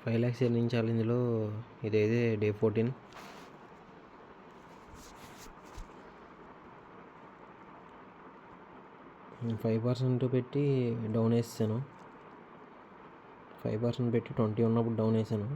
5 lakhs earning ఛాలెంజ్లో ఇదేదే day 14. నేను 5% పెట్టి down వేసాను. 5% పెట్టి 20 ఉన్నప్పుడు డౌన్ వేసాను.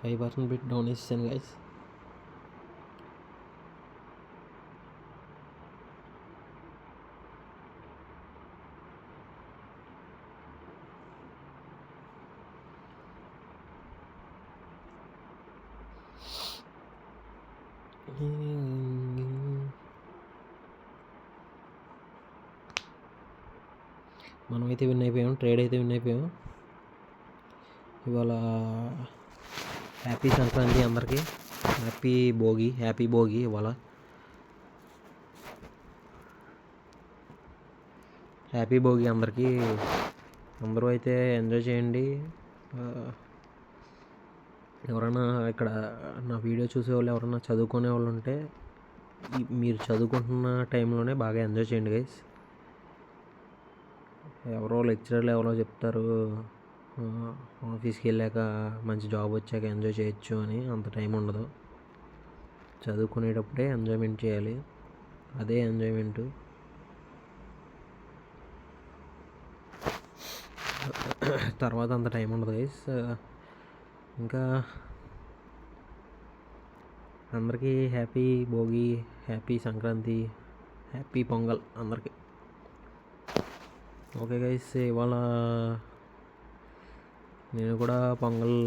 ఫైవ్ పర్సెంట్ పెట్టి డౌన్ వేసాను గైస్. మనమైతే విన్ అయిపోయాం, ట్రేడ్ అయితే విన్ అయిపోయాం. ఇవాళ హ్యాపీ సంక్రాంతి అందరికీ, హ్యాపీ భోగి ఇవాళ. హ్యాపీ భోగి అందరికీ. అందరూ అయితే ఎంజాయ్ చేయండి. ఎవరైనా ఇక్కడ నా వీడియో చూసే వాళ్ళు ఎవరైనా చదువుకునే వాళ్ళు ఉంటే మీరు చదువుకుంటున్న టైంలోనే బాగా ఎంజాయ్ చేయండి గైస్. ఎవరో లెక్చరర్లు ఎవరో చెప్తారు ఆఫీస్కి వెళ్ళాక మంచి జాబ్ వచ్చాక ఎంజాయ్ చేయొచ్చు అని. అంత టైం ఉండదు. చదువుకునేటప్పుడే ఎంజాయ్మెంట్ చేయాలి, అదే ఎంజాయ్మెంటు. తర్వాత అంత టైం ఉండదు గైస్. ఇంకా అందరికీ happy Bhogi, happy Sankranti, happy Pongal అందరికీ. ఓకే గైస్, ఇవాళ నేను కూడా పొంగల్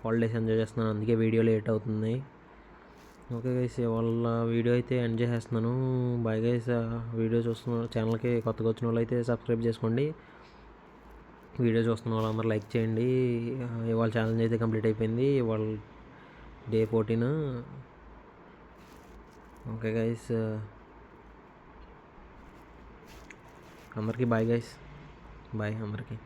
హాలిడేస్ ఎంజాయ్ చేస్తున్నాను, అందుకే వీడియో లేట్ అవుతుంది. ఓకే గైస్, ఇవాళ వీడియో అయితే ఎండ్ చేసేస్తున్నాను. Bye guys. వీడియో చూస్తున్న ఛానల్కి కొత్తగా వచ్చిన వాళ్ళు అయితే సబ్స్క్రైబ్ చేసుకోండి. వీడియో చూస్తున్న వాళ్ళందరూ లైక్ చేయండి. ఇవాళ ఛాలెంజ్ అయితే కంప్లీట్ అయిపోయింది. ఇవాళ డే 14. ఓకే గైస్, అందరికీ బాయ్ గైస్. బాయ్ అందరికీ.